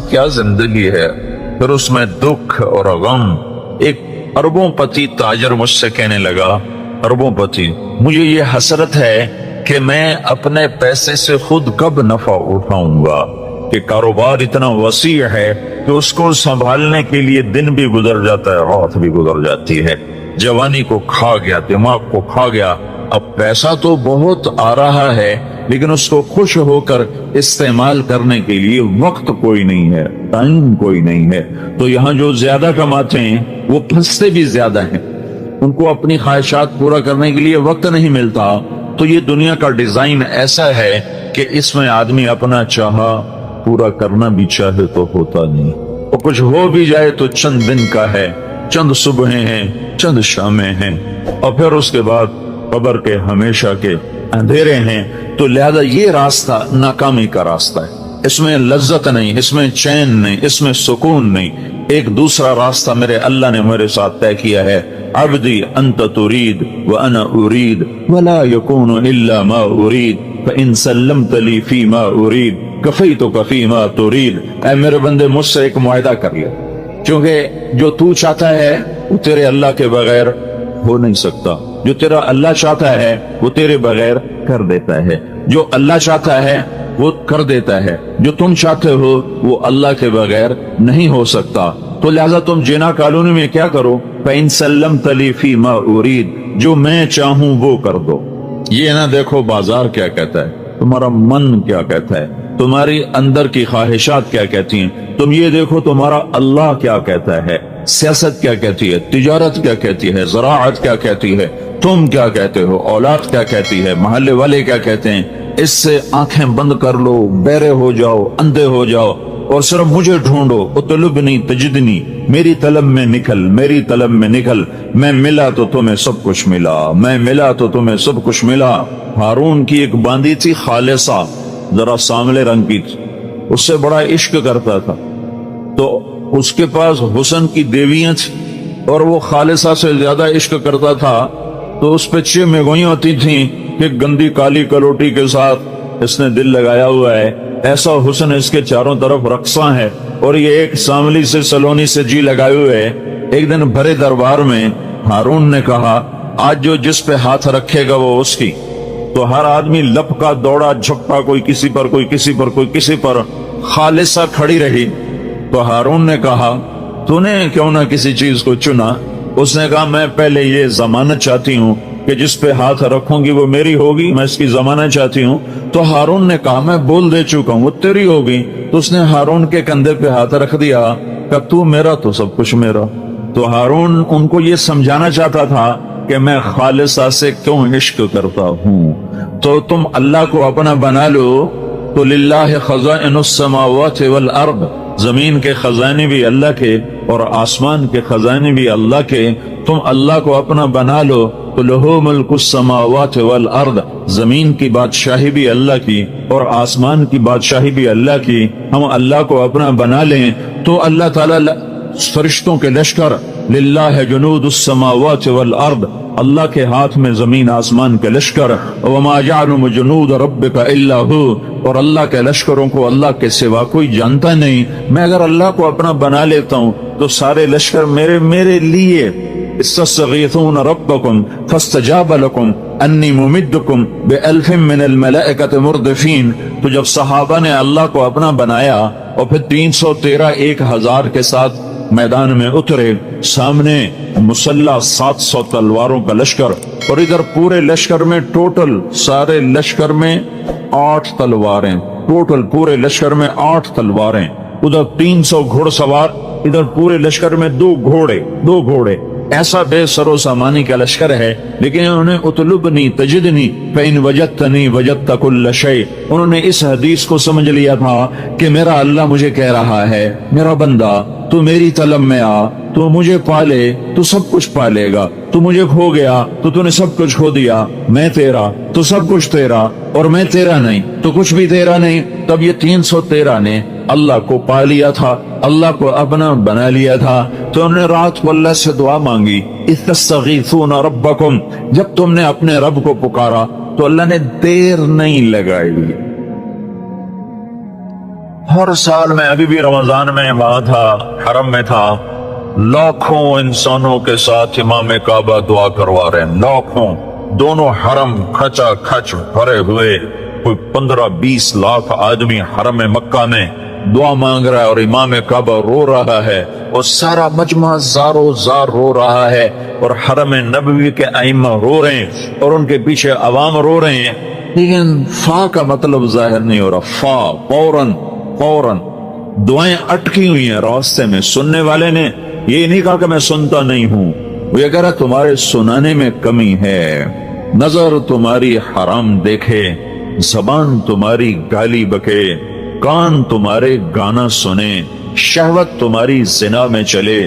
کیا زندگی ہے، پھر اس میں دکھ اور غم۔ ایک اربوں پتی تاجر مجھ سے کہنے لگا، اربوں پتی، مجھے یہ حسرت ہے کہ میں اپنے پیسے سے خود کب نفع اٹھاؤں گا، کہ کاروبار اتنا وسیع ہے کہ اس کو سنبھالنے کے لیے دن بھی گزر جاتا ہے، رات بھی گزر جاتی ہے، جوانی کو کھا گیا، دماغ کو کھا گیا۔ اب پیسہ تو بہت آ رہا ہے لیکن اس کو خوش ہو کر استعمال کرنے کے لیے وقت کوئی نہیں ہے، ٹائم کوئی نہیں ہے۔ تو یہاں جو زیادہ کماتے ہیں وہ پھنستے بھی زیادہ ہیں، ان کو اپنی خواہشات پورا کرنے کے لیے وقت نہیں ملتا۔ تو یہ دنیا کا ڈیزائن ایسا ہے کہ اس میں آدمی اپنا چاہا پورا کرنا بھی چاہے تو ہوتا نہیں، اور کچھ ہو بھی جائے تو چند دن کا ہے، چند صبحیں ہیں، چند شامیں ہیں، اور پھر اس کے بعد قبر کے ہمیشہ کے اندھیرے ہیں۔ تو لہذا یہ راستہ ناکامی کا راستہ ہے، اس میں لذت نہیں، اس میں چین نہیں، اس میں سکون نہیں۔ ایک دوسرا راستہ میرے اللہ نے میرے ساتھ طے کیا ہے، عبدی انت ترید وانا ارید ولا یکون الا ما ارید فان سلمت لی فیما ارید کفیتک فیما ترید۔ اے میرے بندے، مجھ سے ایک معاہدہ کر لے، کیونکہ جو تو چاہتا ہے وہ تیرے اللہ کے بغیر ہو نہیں سکتا، جو تیرا اللہ چاہتا ہے وہ تیرے بغیر کر دیتا ہے، جو اللہ چاہتا ہے وہ کر دیتا ہے، جو تم چاہتے ہو وہ اللہ کے بغیر نہیں ہو سکتا۔ تو لہذا تم جینا کالونی میں کیا کرو، فَإِن سَلَّمْتَ لِي فِي مَا أُرِيدُ، جو میں چاہوں وہ کر دو۔ یہ نہ دیکھو بازار کیا کہتا ہے، تمہارا من کیا کہتا ہے، تمہاری اندر کی خواہشات کیا کہتی ہیں، تم یہ دیکھو تمہارا اللہ کیا کہتا ہے، سیاست کیا کہتی ہے، تجارت کیا کہتی ہے، زراعت کیا کہتی ہے، تم کیا کہتے ہو، اولاد کیا کہتی ہے، محلے والے کیا کہتے ہیں۔ اس سے آنکھیں بند کر لو، بہرے ہو جاؤ، اندھے ہو جاؤ، اور صرف مجھے ڈھونڈو، اطلبنی تجدنی، میری طلب میں نکل، میری طلب میں نکل۔ میں ملا تو تمہیں سب کچھ ملا، میں ملا تو تمہیں سب کچھ ملا۔ ہارون کی ایک باندی تھی خالصہ، ذرا سانولے رنگ کی تھی، اس سے بڑا عشق کرتا تھا، تو اس کے پاس حسن کی دیویاں تھیں اور وہ خالصہ سے زیادہ عشق کرتا تھا، تو اس پہ 6 میگوئیاں ہوتی تھیں کہ گندی کالی کلوٹی کے ساتھ اس نے دل لگایا ہوا ہے، ایسا حسن اس کے چاروں طرف رقصاں ہے، اور یہ ایک ساملی سے سلونی سے جی لگائے ہوئے ہے۔ ایک دن بھرے دربار میں ہارون نے کہا، آج جو جس پہ ہاتھ رکھے گا وہ اس کی۔ تو ہر آدمی لپکا دوڑا جھپٹا، کوئی کسی پر، کوئی کسی پر، کوئی کسی پر، خالصہ کھڑی رہی۔ تو ہارون نے کہا، تو نے کیوں نہ کسی چیز کو چنا؟ اس نے کہا، میں پہلے یہ ضمانت چاہتی ہوں کہ جس پہ ہاتھ رکھوں گی وہ میری ہوگی، میں اس کی ضمانت چاہتی ہوں۔ تو ہارون نے کہا، میں بول دے چکا ہوں وہ تیری ہوگی۔ تو اس نے ہارون کے کندھے پہ ہاتھ رکھ دیا کہ تو میرا تو سب کچھ میرا۔ تو ہارون ان کو یہ سمجھانا چاہتا تھا کہ میں خالصہ سے کیوں عشق کرتا ہوں۔ تو تم اللہ کو اپنا بنا لو تو للہ خزائن السماوات والارض، زمین کے خزانے بھی اللہ کے اور آسمان کے خزانے بھی اللہ کے۔ تم اللہ کو اپنا بنا لو تو لہو ملک السماوات والارض، زمین کی بادشاہی بھی اللہ کی اور آسمان کی بادشاہی بھی اللہ کی۔ ہم اللہ کو اپنا بنا لیں تو اللہ تعالیٰ فرشتوں کے لشکر، للہ جنود السماوات والارض، اللہ کے ہاتھ میں زمین آسمان کے لشکر، وما یعلم جنود ربک الا ہو، اور اللہ کے لشکروں کو اللہ کے سوا کوئی جانتا نہیں۔ میں اگر اللہ کو اپنا بنا لیتا ہوں تو سارے لشکر میرے لیے۔ استغیثون ربکم فاستجاب لکم انی ممدکم بألف من الملائکۃ مردفین۔ تو جب صحابہ نے اللہ کو اپنا بنایا اور پھر 313 1000 کے ساتھ میدان میں اترے، سامنے مسلح 700 تلواروں کا لشکر، اور ادھر پورے لشکر میں ٹوٹل سارے لشکر میں 8 تلواریں، ٹوٹل پورے لشکر میں 8 تلواریں، ادھر 300 گھوڑ سوار، ادھر پورے لشکر میں 2 گھوڑے۔ ایسا بے سر و سامانی کا لشکر ہے، لیکن انہوں نے اطلبنی تجدنی فإن وجدتنی وجدت کل شیء، انہوں نے اس حدیث کو سمجھ لیا تھا کہ میرا اللہ مجھے کہہ رہا ہے، میرا بندہ تو میری طلب میں آ، تو مجھے پالے تو سب کچھ پالے گا، تو مجھے کھو گیا تو تو نے سب کچھ کھو دیا، میں تیرا تو سب کچھ تیرا، اور میں تیرا نہیں تو کچھ بھی تیرا نہیں۔ تب یہ 313 نے اللہ کو پا لیا تھا، اللہ کو اپنا بنا لیا تھا۔ تو انہوں نے رات کو اللہ سے دعا مانگی، اذ تستغیثون ربکم، جب تم نے اپنے رب کو پکارا تو اللہ نے دیر نہیں لگائی، ہر سال میں ابھی بھی رمضان میں وہاں تھا، حرم میں تھا، لاکھوں انسانوں کے ساتھ امام کعبہ دعا کروا رہے ہیں، لاکھوں، دونوں حرم کھچا کھچ بھرے ہوئے، کوئی 15-20 لاکھ آدمی حرم مکہ میں دعا مانگ رہا ہے اور امام کعبہ رو رہا ہے اور سارا مجمع زارو زار رو رہا ہے اور حرم نبوی کے ائمہ رو رہے ہیں اور ان کے پیچھے عوام رو رہے ہیں، لیکن فا کا مطلب ظاہر نہیں ہو رہا، فوراً دعائیں اٹکی ہوئی ہیں راستے میں۔ سننے والے نے یہ نہیں کہا کہ میں سنتا نہیں ہوں، وہ یہ کہہ رہا تمہارے سنانے میں کمی ہے، نظر تمہاری حرام دیکھے، زبان تمہاری گالی بکے، کان تمہارے گانا سنے، شہوت تمہاری زنا میں چلے،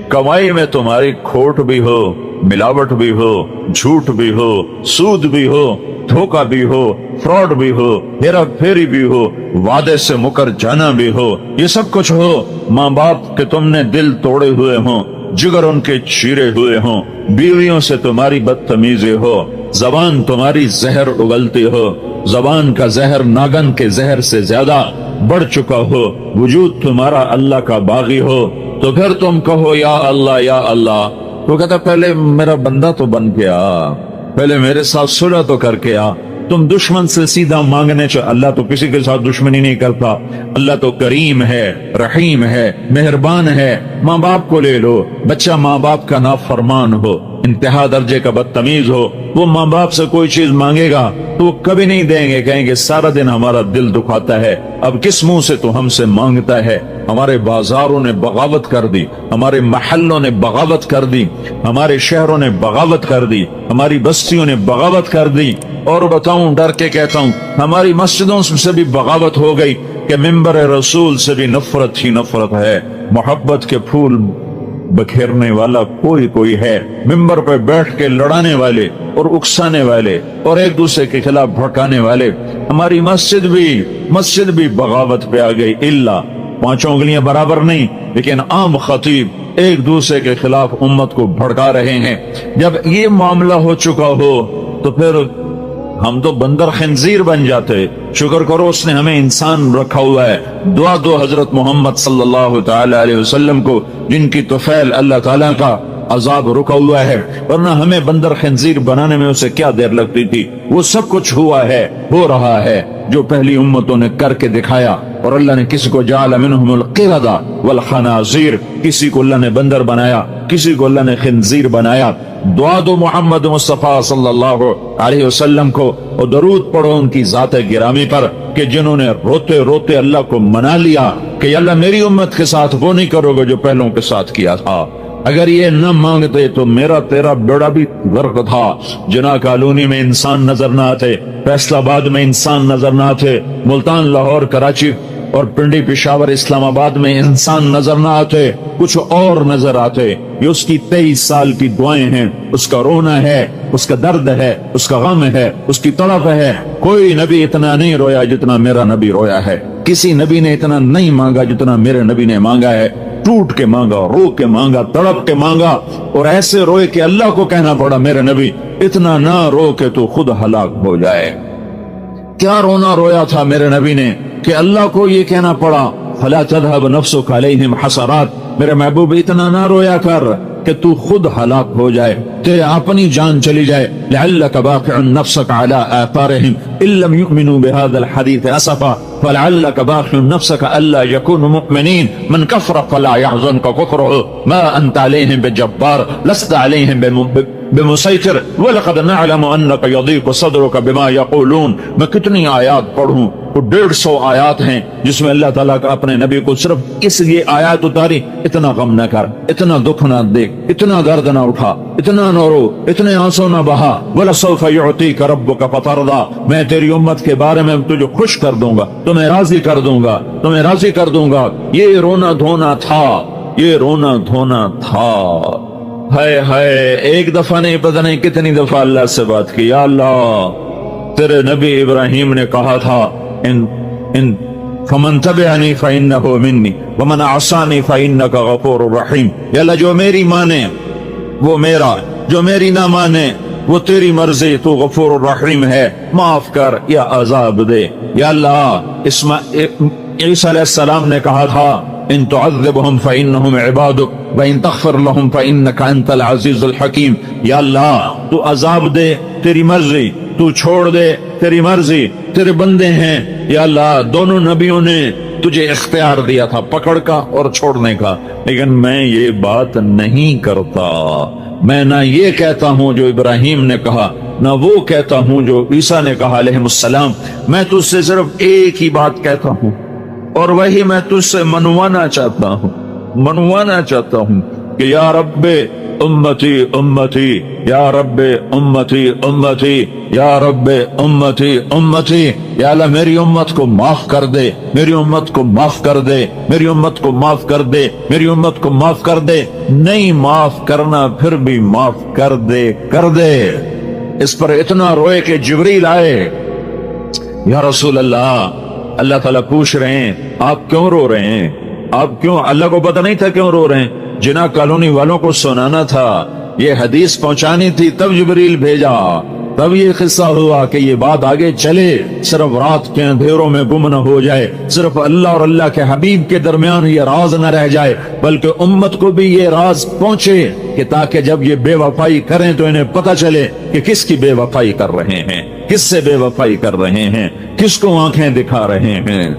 کمائی میں تمہاری کھوٹ بھی ہو، ملاوٹ بھی ہو، جھوٹ بھی ہو، سود بھی ہو، دھوکہ بھی ہو، فراڈ بھی ہو، ہیرا پھیری بھی ہو، وعدے سے مکر جانا بھی ہو، یہ سب کچھ ہو، ماں باپ کے تم نے دل توڑے ہوئے ہوں، جگر ان کے چیرے ہوئے ہوں، بیویوں سے تمہاری بدتمیزی ہو، زبان تمہاری زہر اگلتی ہو، زبان کا زہر ناگن کے زہر سے زیادہ بڑھ چکا ہو، وجود تمہارا اللہ کا باغی ہو، تو پھر تم کہو یا اللہ یا اللہ۔ وہ کہتا پہلے میرا بندہ تو بن گیا، پہلے میرے ساتھ صلح تو کر کے آ، تم دشمن سے سیدھا مانگنے چاہ، اللہ تو کسی کے ساتھ دشمنی نہیں کرتا، اللہ تو کریم ہے، رحیم ہے، مہربان ہے۔ ماں باپ کو لے لو، بچہ ماں باپ کا نافرمان ہو، انتہا درجے کا بدتمیز ہو، وہ ماں باپ سے کوئی چیز مانگے گا تو وہ کبھی نہیں دیں گے، کہیں گے سارا دن ہمارا دل دکھاتا ہے، اب کس منہ سے تو ہم سے مانگتا ہے۔ ہمارے بازاروں نے بغاوت کر دی، ہمارے محلوں نے بغاوت کر دی، ہمارے شہروں نے بغاوت کر دی، ہماری بستیوں نے بغاوت کر دی، اور بتاؤں ڈر کے کہتا ہوں ہماری مسجدوں سے بھی بغاوت ہو گئی کہ ممبر رسول سے بھی نفرت ہی نفرت ہے۔ محبت کے پھول بکھیرنے والا کوئی ہے، ممبر پہ بیٹھ کے لڑانے والے اور اکسانے والے اور ایک دوسرے کے خلاف بھڑکانے والے۔ ہماری مسجد بھی بغاوت پہ آ گئی، الا 5 انگلیاں برابر نہیں، لیکن عام خطیب ایک دوسرے کے خلاف امت کو بھڑکا رہے ہیں۔ جب یہ معاملہ ہو چکا ہو تو پھر ہم تو بندر خنزیر بن جاتے۔ شکر کرو اس نے ہمیں انسان رکھا ہوا ہے، دعا دو حضرت محمد صلی اللہ تعالی علیہ وسلم کو، جن کی طفیل اللہ تعالیٰ کا عذاب رکا ہوا ہے، ورنہ ہمیں بندر خنزیر بنانے میں اسے کیا دیر لگتی تھی۔ وہ سب کچھ ہوا ہے، ہو رہا ہے جو پہلی امتوں نے کر کے دکھایا، اور اللہ نے کسی کو جعل منہم القردہ والخنازیر، کسی کو اللہ نے بندر بنایا، کسی کو اللہ نے خنزیر بنایا۔ دعا دو محمد مصطفیٰ صلی اللہ علیہ وسلم کو، اور درود پڑھو ان کی ذات گرامی پر کہ جنہوں نے روتے روتے اللہ کو منا لیا کہ اللہ میری امت کے ساتھ وہ نہیں کرو گے جو پہلوں کے ساتھ کیا تھا۔ اگر یہ نہ مانگتے تو میرا تیرا بیڑا بھی غرق تھا۔ جناح کالونی میں انسان نظر نہ آتے، فیصل آباد میں انسان نظر نہ آتے، ملتان، لاہور، کراچی اور پنڈی، پشاور، اسلام آباد میں انسان نظر نہ آتے، کچھ اور نظر آتے۔ یہ اس کی 23 سال کی دعائیں ہیں، اس کا رونا ہے، اس کا درد ہے، اس کا غم ہے، اس کی تڑپ ہے۔ کوئی نبی اتنا نہیں رویا جتنا میرا نبی رویا ہے، کسی نبی نے اتنا نہیں مانگا جتنا میرے نبی نے مانگا ہے۔ ٹوٹ کے مانگا، رو کے مانگا، تڑپ کے مانگا، اور ایسے روئے کہ اللہ کو کہنا پڑا میرے نبی اتنا نہ رو کہ تو خود ہلاک ہو جائے۔ کیا رونا رویا تھا میرے نبی نے کہ اللہ کو یہ کہنا پڑا فلا تذهب نفسك عليهم حسرات، میرے محبوب اتنا نہ رویا کر کہ تو خود ہلاک ہو جائے، تیرے اپنی جان چلی جائے۔ لعلك باخع نفسك على آثارهم ان لم يؤمنوا بهذا الحديث اسفا فلعلك باخع نفسك الا يكونوا مؤمنين من كفر فلا يحزنك كفره ما انت عليهم بجبار لست عليهم بمسيطر ولقد نعلم انك يضيق صدرك بما يقولون۔ میں کتنی آیات پڑھوں، وہ 150 آیات ہیں جس میں اللہ تعالیٰ کا اپنے نبی کو صرف اس لیے آیات اتاری اتنا غم نہ کر، اتنا دکھ نہ دیکھ، اتنا درد نہ اٹھا، اتنا نہ رو، اتنے آنسو نہ بہا۔ وَلَسَوْفَ يُعْطِيكَ رَبُّكَ فَتَرْضَىٰ، میں تیری امت کے بارے میں تجھے خوش کر دوں گا، تمہیں راضی کر دوں گا، تمہیں راضی کر دوں گا۔ یہ رونا دھونا تھا، یہ رونا دھونا تھا۔ ہائے ہائے، ایک دفعہ نہیں، پتہ نہیں کتنی دفعہ اللہ سے بات کی۔ یا اللہ، تیرے نبی ابراہیم نے کہا تھا ان فمن تبعنی فإنہ منی ومن عصانی فإنک غفور رحیم۔ یا اللہ، جو میری مانے وہ میرا، جو میری نہ مانے وہ تیری مرضی، تو غفور الرحیم ہے، معاف کر یا عذاب دے۔ یا اللہ، عیسیٰ علیہ السلام نے کہا تھا ان تعذبهم فإنهم عبادك وإن تغفر لهم فإنك أنت العزيز الحكيم، یا اللہ تو عذاب دے تیری مرضی، تو چھوڑ دے تیری مرضی، تیرے بندے ہیں۔ یا اللہ دونوں نبیوں نے تجھے اختیار دیا تھا پکڑ کا اور چھوڑنے کا، لیکن میں یہ بات نہیں کرتا، میں نہ یہ کہتا ہوں جو ابراہیم نے کہا، نہ وہ کہتا ہوں جو عیسیٰ نے کہا علیہ السلام، میں تجھ سے صرف ایک ہی بات کہتا ہوں اور وہی میں تجھ سے منوانا چاہتا ہوں کہ یا رب امتی امتی، یا رب امتی امتی، یا رب امتی امتی، یا اللہ میری امت کو معاف کر دے، میری امت کو معاف کر دے، میری امت کو معاف کر دے، میری امت کو معاف کر دے، نہیں معاف کرنا پھر بھی معاف کر دے۔ اس پر اتنا روئے کہ جبریل آئے، یا رسول اللہ تعالیٰ پوچھ رہے ہیں آپ کیوں رو رہے ہیں؟ آپ کیوں؟ اللہ کو پتہ نہیں تھا کیوں رو رہے ہیں؟ جناح کالونی والوں کو سنانا تھا، یہ حدیث پہنچانی تھی، تب جبریل بھیجا، تب یہ قصہ ہوا کہ یہ بات آگے چلے، صرف رات کے اندھیروں میں گم نہ ہو جائے، صرف اللہ اور اللہ کے حبیب کے درمیان یہ راز نہ رہ جائے، بلکہ امت کو بھی یہ راز پہنچے کہ تاکہ جب یہ بے وفائی کریں تو انہیں پتہ چلے کہ کس کی بے وفائی کر رہے ہیں، کس سے بے وفائی کر رہے ہیں، کس کو آنکھیں دکھا رہے ہیں،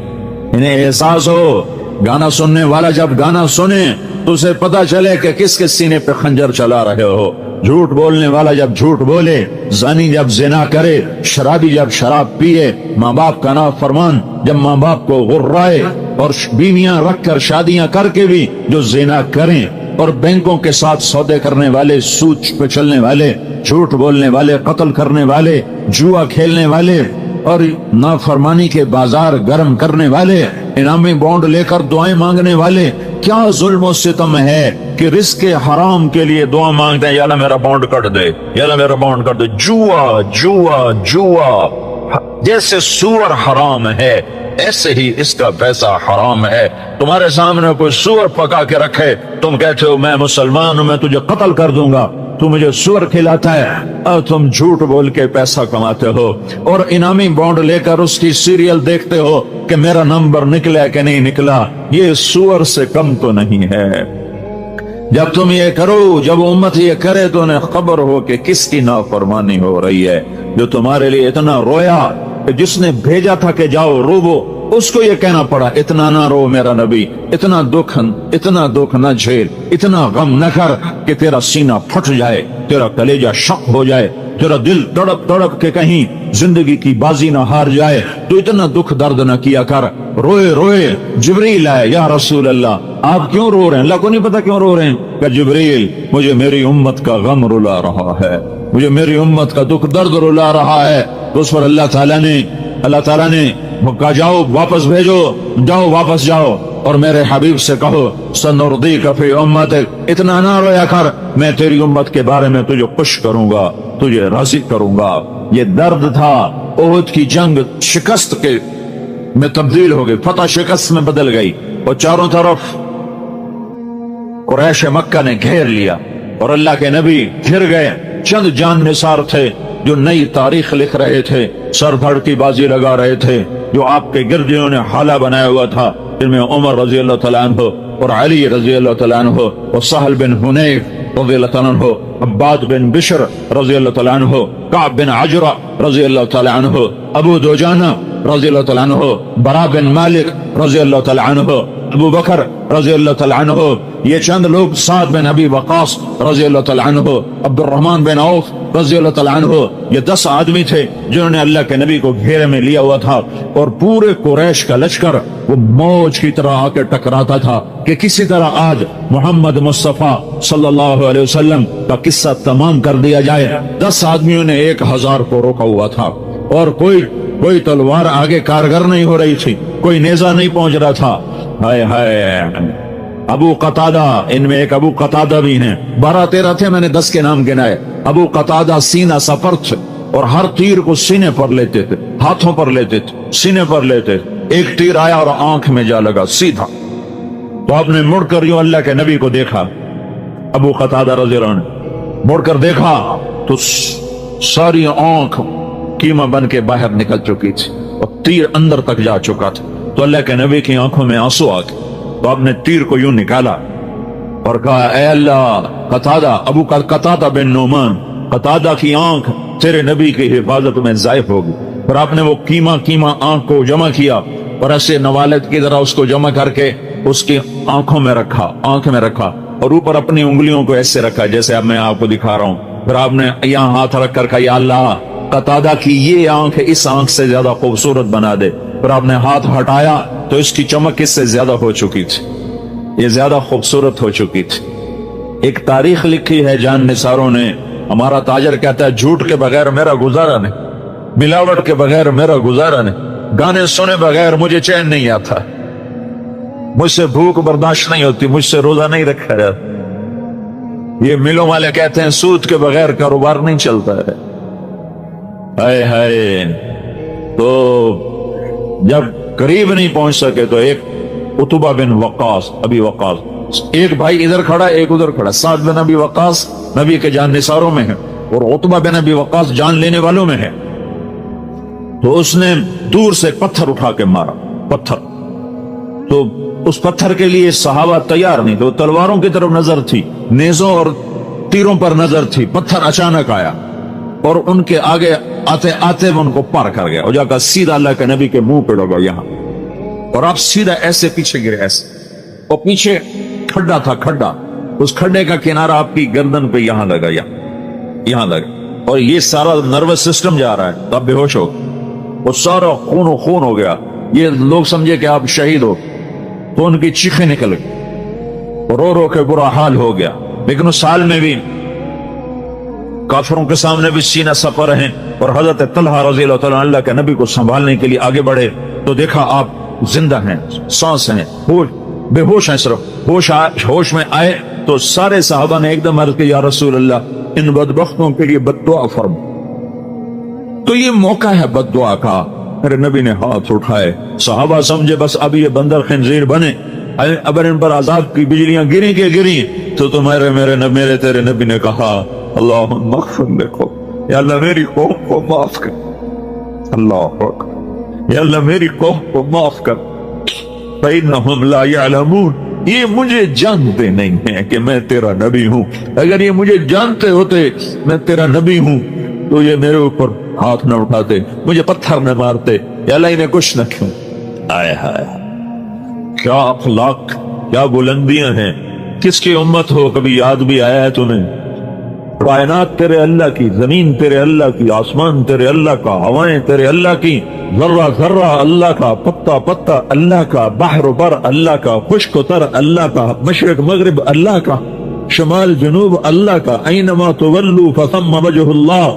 انہیں احساس ہو۔ گانا سننے والا جب گانا سنے تو اسے پتا چلے کہ کس کے سینے پہ خنجر چلا رہے ہو، جھوٹ بولنے والا جب جھوٹ بولے، زانی جب زنا کرے، شرابی جب شراب پیے، ماں باپ کا نافرمان جب ماں باپ کو غرائے، اور بیویاں رکھ کر شادیاں کر کے بھی جو زنا کریں، اور بینکوں کے ساتھ سودے کرنے والے، سود پہ چلنے والے، جھوٹ بولنے والے، قتل کرنے والے، جوا کھیلنے والے، اور نافرمانی کے بازار گرم کرنے والے، انعامی بانڈ لے کر دعائیں مانگنے والے، کیا ظلم و ستم ہے کہ رزق حرام کے لیے دعا مانگتے ہیں، یا اللہ میرا بانڈ کٹ دے، یا اللہ میرا بانڈ کٹ دے۔ جوا جیسے سور حرام ہے ایسے ہی اس کا پیسہ حرام ہے۔ تمہارے سامنے کوئی سور پکا کے رکھے، تم کہتے ہو میں مسلمان ہوں، میں تجھے قتل کر دوں گا، تو مجھے سور کھلاتا ہے، اور تم جھوٹ بول کے پیسہ کماتے ہو، اور انعامی بانڈ لے کر اس کی سیریل دیکھتے ہو کہ میرا نمبر نکلا کہ نہیں نکلا، یہ سور سے کم تو نہیں ہے۔ جب تم یہ کرو، جب امت یہ کرے تو انہیں خبر ہو کہ کس کی نافرمانی ہو رہی ہے، جو تمہارے لیے اتنا رویا کہ جس نے بھیجا تھا کہ جاؤ روو، اس کو یہ کہنا پڑا اتنا نہ رو میرا نبی، اتنا دکھ نہ جھیل، اتنا غم نہ کر کہ تیرا سینہ پھٹ جائے، تیرا کلیجہ شق ہو جائے، تیرا دل تڑپ تڑپ کے کہیں زندگی کی بازی نہ ہار جائے، تو اتنا دکھ درد نہ کیا کر۔ روئے جبریل آئے، یا رسول اللہ آپ کیوں رو رہے ہیں؟ اللہ کو نہیں پتا کیوں رو رہے ہیں، کہ جبریل مجھے میری امت کا غم رلا رہا ہے، مجھے میری امت کا دکھ درد رلا رہا ہے۔ تو اس پر اللہ تعالیٰ نے کہا جاؤ واپس بھیجو، جاؤ واپس جاؤ، اور میرے حبیب سے کہو سنردیک فی امتک، اتنا نہ رویا کر، میں تیری امت کے بارے میں تجھے خوش کروں گا، تجھے راضی کروں گا۔ یہ درد تھا، احد کی جنگ شکست کے میں تبدیل ہو گئی، فتح شکست میں بدل گئی، اور چاروں طرف قریش مکہ نے گھیر لیا، اور اللہ کے نبی گھر گئے۔ چند جان نثار تھے جو نئی تاریخ لکھ رہے تھے، سر دھڑ کی بازی لگا رہے تھے، جو آپ کے گرد جنہوں نے حالہ بنایا ہوا تھا، جن میں عمر رضی اللہ تعالیٰ عنہ اور علی رضی اللہ تعالیٰ عنہ اور سہل بن حنیف رضی اللہ تعالیٰ عنہ، عباد بن بشر رضی اللہ تعالیٰ عنہ، کعب بن عجرہ رضی اللہ تعالیٰ عنہ، ابو دجانہ رضی اللہ تعالیٰ عنہ، برا بن مالک رضی اللہ تعالیٰ عنہ، ابو بکر رضی اللہ تعالیٰ عنہ، یہ چند لوگ، سعد بن ابی وقاص رضی اللہ تعالیٰ عنہ، عبد الرحمن بن عوف رضی اللہ تعالیٰ عنہ، یہ 10 آدمی تھے جنہوں نے اللہ کے نبی کو گھیرے میں لیا ہوا تھا، اور پورے قریش کا لشکر وہ موج کی طرح آ کے ٹکراتا تھا کہ کسی طرح آج محمد مصطفیٰ صلی اللہ علیہ وسلم کا قصہ تمام کر دیا جائے۔ 10 آدمیوں نے 1000 کو روکا ہوا تھا، اور کوئی تلوار آگے کارگر نہیں ہو رہی تھی، کوئی نیزہ نہیں پہنچ رہا تھا۔ ہائے ابو قتادہ، ان میں ایک ابو قتادہ بھی ہیں، 12-13 تھے، میں نے 10 کے نام گنائے۔ ابو قتادہ سینہ سپر تھے، اور ہر تیر کو سینے پر لیتے تھے، ہاتھوں پر لیتے تھے، سینے پر لیتے تھے۔ ایک تیر آیا اور آنکھ میں جا لگا سیدھا، تو آپ نے مڑ کر یوں اللہ کے نبی کو دیکھا، ابو قتادہ رضی اللہ عنہ مڑ کر دیکھا تو ساری آنکھ کیما بن کے باہر نکل چکی تھی، اور تیر اندر تک جا چکا تھا۔ تو اللہ کے نبی کی آنکھوں میں آنسو آ گئے، تو آپ نے تیر کو یوں نکالا اور کہا اے اللہ قتادہ، ابو قتادہ بن نعمان، قتادہ کی آنکھ تیرے نبی کی حفاظت میں ضائع ہوگی۔ اور آپ نے وہ کیما آنکھ کو جمع کیا اور ایسے نوالد کی طرح اس کو جمع کر کے اس کی آنکھ میں رکھا اور اوپر اپنی انگلیوں کو ایسے رکھا جیسے اب میں آپ کو دکھا رہا ہوں۔ پھر آپ نے یہاں ہاتھ رکھ کر کہا یا اللہ قتادہ کی یہ آنکھ اس آنکھ سے زیادہ خوبصورت بنا دے۔ پھر آپ نے ہاتھ ہٹایا تو اس کی چمک اس سے زیادہ ہو چکی تھی، یہ زیادہ خوبصورت ہو چکی تھی۔ ایک تاریخ لکھی ہے جان نثاروں نے، ہمارا تاجر کہتا ہے جھوٹ کے بغیر میرا گزارا نہیں، ملاوٹ کے بغیر میرا گزارا نہیں، گانے سنے بغیر مجھے چین نہیں آتا، مجھ سے بھوک برداشت نہیں ہوتی، مجھ سے روزہ نہیں رکھا جاتا۔ یہ ملوں والے کہتے ہیں سود کے بغیر کاروبار نہیں چلتا ہے۔ ہائے ہائے، تو جب قریب نہیں پہنچ سکے تو ایک عتبہ بن وقاص، ابی وقاص، ایک بھائی ادھر کھڑا ایک ادھر کھڑا، سعد بن ابی وقاص نبی کے جان نثاروں میں ہے اور عتبہ بن ابی وقاص جان لینے والوں میں ہے۔ تو اس نے دور سے پتھر اٹھا کے مارا، پتھر، تو اس پتھر کے لیے صحابہ تیار نہیں تو تلواروں کی طرف نظر تھی، نیزوں اور تیروں پر نظر تھی، پتھر اچانک آیا اور ان کے آگے آتے آتے وہ ان کو پار کر گیا اور جا کر سیدھا اللہ کے نبی کے منہ پہ لگا یہاں، اور آپ سیدھا ایسے پیچھے گرے، ایسے، اور پیچھے کھڈا تھا، کھڈا، اس کھڈے کا کنارہ آپ کی گردن پہ یہاں لگا، یہاں لگا، اور یہ سارا نروس سسٹم جا رہا ہے، تو آپ بے ہوش ہو، وہ سارا خون و خون ہو گیا، یہ لوگ سمجھے کہ آپ شہید ہو، تو ان کی چیخیں نکل گئی، رو رو کے برا حال ہو گیا۔ لیکن اس حال میں بھی کافروں کے سامنے بھی سینہ سپر ہیں، اور حضرت طلحہ رضی اللہ تعالیٰ اللہ کے نبی کو سنبھالنے کے لیے آگے بڑھے تو دیکھا آپ زندہ ہیں، سانس ہیں، بے ہوش ہیں، صرف ہوش میں آئے تو سارے صحابہ نے ایک دم عرض کی یا رسول اللہ ان بدبختوں کے لیے بد دعا فرما۔ تو یہ موقع ہے بد دعا کا، میرے نبی نے ہاتھ اٹھائے، صحابہ سمجھے بس اب یہ بندر خنزیر بنے، اگر ان پر عذاب کی بجلیاں گریں کے گریں تو میرے تیرے نبی نے کہا اللہم اغفر لکم، یا اللہ میری قوم کو معاف کر، اللہ اکبر، یا اللہ میری قوم کو معاف کر، فإنہم لا یعلمون، یہ مجھے جانتے نہیں ہیں کہ میں تیرا نبی ہوں، اگر یہ مجھے جانتے ہوتے میں تیرا نبی ہوں تو یہ میرے اوپر ہاتھ نہ اٹھاتے، مجھے پتھر نہ مارتے، یا اللہ انہیں کچھ نہ کیوں۔ آئے ہائے، کیا اخلاق، کیا بلندیاں ہیں، کس کی امت ہو، کبھی یاد بھی آیا ہے تمہیں؟ کائنات تیرے اللہ کی، زمین تیرے اللہ کی، آسمان تیرے اللہ کا، ہوائیں تیرے اللہ کی، ذرہ ذرہ اللہ کا، پتا پتا اللہ کا، بحر و بر اللہ کا، خشک و تر اللہ کا، مشرق مغرب اللہ کا، شمال جنوب اللہ کا، اینما تولوا فثم وجہ اللہ،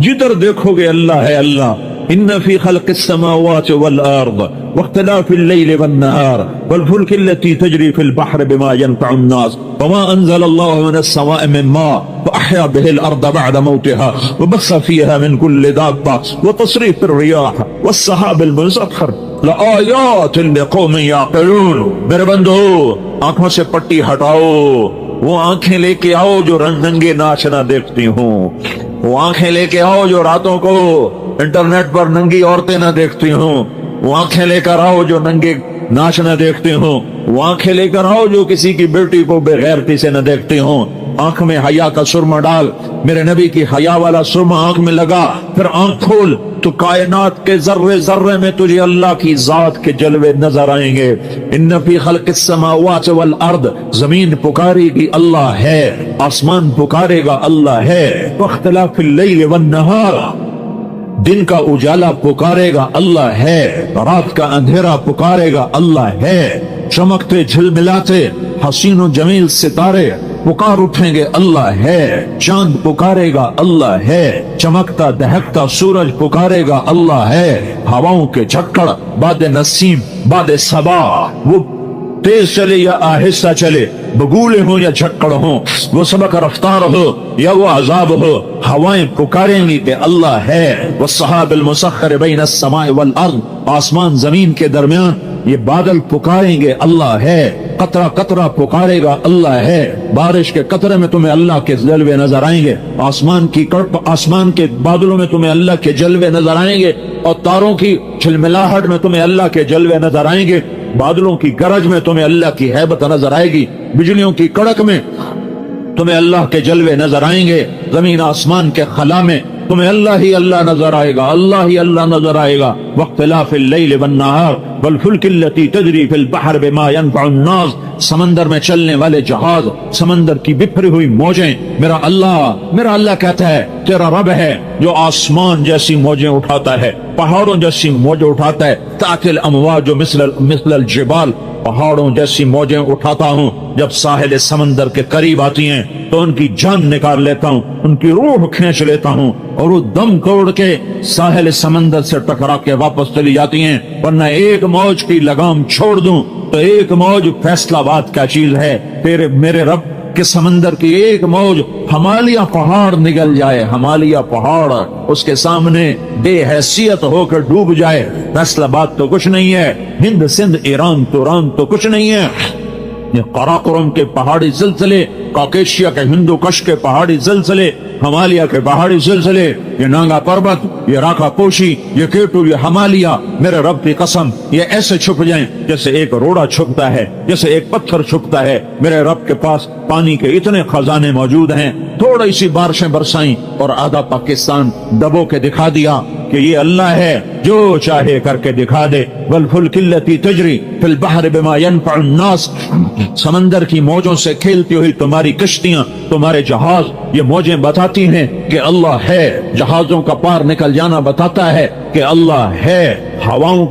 جدھر دیکھو گے اللہ ہے اللہ۔ ان فی خلق السماوات والارض واختلاف اللیل والنہار والفلک التي تجری فی البحر بما ينفع الناس وما انزل اللہ من السماء من ماء فاحیا به الارض بعد موتها وبث فيها من كل دابة وتصريف الرياح والسحاب المسخر لآیات لقوم یعقلون۔ میرے بندو آنکھوں سے پٹی ہٹاؤ، وہ آنکھیں لے کے آؤ جو رنگ رنگے ناچ نہ دیکھتی ہوں، وہ آنکھیں لے کے آؤ جو راتوں کو انٹرنیٹ پر ننگی عورتیں نہ دیکھتی ہوں، وہ آنکھیں لے کر آؤ جو ننگے ناچ نہ دیکھتی ہوں، وہ آنکھیں لے کر آؤ جو کسی کی بیٹی کو بے غیرتی سے نہ دیکھتی ہوں۔ آنکھ میں حیا کا سرما ڈال، میرے نبی کی حیا والا سرما آنکھ میں لگا، پھر آنکھ کھول تو کائنات کے ذرے ذرے میں تجھے اللہ کی ذات کے جلوے نظر آئیں گے۔ ان فی خلق السماوات والارض، زمین پکارے گی اللہ ہے، آسمان پکارے گا اللہ ہے، واختلاف اللیل والنہار، دن کا اجالا پکارے گا اللہ ہے، رات کا اندھیرا پکارے گا اللہ ہے، چمکتے جھلملاتے حسین و جمیل ستارے پکار اٹھیں گے اللہ ہے، چاند پکارے گا اللہ ہے، چمکتا دہکتا سورج پکارے گا اللہ ہے، ہواؤں کے جھکڑ، باد نسیم، باد صبا، وہ تیز چلے یا آہستہ چلے، بگولے ہوں یا جھکڑ ہوں، وہ سبق رفتار ہو یا وہ عذاب ہو، ہوائیں پکاریں گی کہ اللہ ہے، والسحاب المسخر بین السماء والارض، آسمان زمین کے درمیان یہ بادل پکاریں گے اللہ ہے، قطرہ قطرہ پکارے گا اللہ ہے، بارش کے قطرے میں تمہیں اللہ کے جلوے نظر آئیں گے، آسمان کے بادلوں میں تمہیں اللہ کے جلوے نظر آئیں گے، اور تاروں کی چھلملاہٹ میں تمہیں اللہ کے جلوے نظر آئیں گے، بادلوں کی گرج میں تمہیں اللہ کی ہیبت نظر آئے گی، بجلیوں کی کڑک میں تمہیں اللہ کے جلوے نظر آئیں گے، زمین آسمان کے خلا میں تمہیں اللہ ہی اللہ نظر آئے گا، اللہ ہی اللہ نظر آئے گا۔ واختلاف اللیل والنہار والفلک التی تجری فی البحر بما ينفع الناس، سمندر میں چلنے والے جہاز، سمندر کی بکھری ہوئی موجیں، میرا اللہ کہتا ہے تیرا رب ہے جو آسمان جیسی موجیں اٹھاتا ہے، پہاڑوں جیسی موجیں اٹھاتا ہے، تأتی الامواج مثل الجبال، پہاڑوں جیسی موجیں اٹھاتا ہوں، جب ساحل سمندر کے قریب آتی ہیں تو ان کی جان نکال لیتا ہوں، ان کی روح کھینچ لیتا ہوں، اور وہ دم توڑ کے ساحل سمندر سے ٹکرا کے واپس چلی جاتی ہیں، ورنہ ایک موج کی لگام چھوڑ دوں تو ایک موج فیصلہ باد کا چیز ہے، میرے رب کہ سمندر کی ایک موج ہمالیہ پہاڑ نگل جائے، ہمالیہ پہاڑ اس کے سامنے بے حیثیت ہو کر ڈوب جائے، فیصلہ باد تو کچھ نہیں ہے، ہند سندھ ایران توران تو کچھ نہیں ہے، یہ قراقرم کے پہاڑی زلزلے، کاکیشیا کے ہندو کش کے پہاڑی زلزلے، ہمالیہ کے پہاڑی زلزلے، یہ نانگا پربت، یہ راکھا پوشی، یہ کیٹو، یہ ہمالیہ، میرے رب کی قسم یہ ایسے چھپ جائیں جیسے ایک روڑا چھپتا ہے، جیسے ایک پتھر چھپتا ہے۔ میرے رب کے پاس پانی کے اتنے خزانے موجود ہیں، تھوڑی سی بارشیں برسائیں اور آدھا پاکستان دبو کے دکھا دیا کہ یہ اللہ ہے جو چاہے کر کے دکھا دے۔ والفلک التی تجری فی البحر بما ينفع الناس، سمندر کی موجوں سے کھیلتی ہوئی تمہاری کشتیاں، تمہارے جہاز، یہ موجیں بتاتی ہیں کہ اللہ ہے، جہازوں کا پار نکل جانا بتاتا ہے کہ اللہ ہے، ہواؤں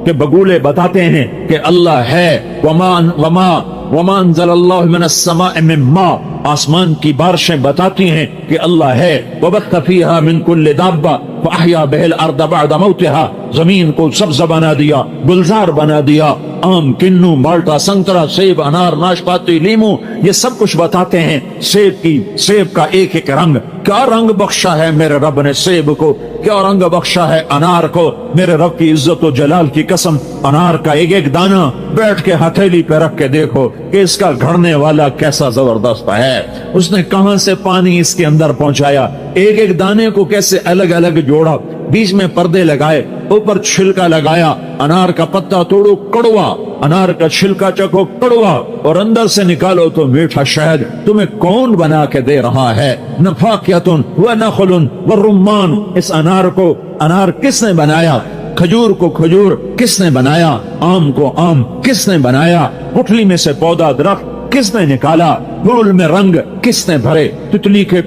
کے بگولے بتاتے ہیں کہ اللہ ہے۔ وما انزل اللہ من السماء من ماء، آسمان کی بارشیں بتاتی ہیں کہ اللہ ہے۔ وبث فیہا من کل دابہ فاحیا بہ الارض بعد موتہا، زمین کو سبز بنا دیا، گلزار بنا دیا، آم، کنو، مالٹا، سنترا، سیب، انار، ناشپاتی، لیمو، یہ سب کچھ بتاتے ہیں سیب کا ایک ایک رنگ، کیا رنگ بخشا ہے میرے رب نے سیب کو، کیا رنگ بخشا ہے انار کو، میرے رب کی عزت و جلال کی قسم، انار کا ایک ایک دانہ بیٹھ کے ہتھیلی پہ رکھ کے دیکھو کہ اس کا گھڑنے والا کیسا زبردست ہے، اس نے کہاں سے پانی اس کے اندر پہنچایا، ایک ایک دانے کو کیسے الگ الگ جوڑا، بیچ میں پردے لگائے، اوپر چھلکا لگایا، انار کا پتا توڑو کڑوا، انار کا چھلکا چکو کڑوا، اور اندر سے نکالو تو میٹھا شہد، تمہیں کون بنا کے دے رہا ہے؟ نفاقیتن ونخل والرمان، اس انار کس نے بنایا؟ کھجور کو کھجور کس نے بنایا؟ آم کو آم کس نے بنایا؟ گٹھلی میں سے پودا درخت کس نے نکالا؟ پھول میں رنگ کس نے بھرے؟ تتلی کے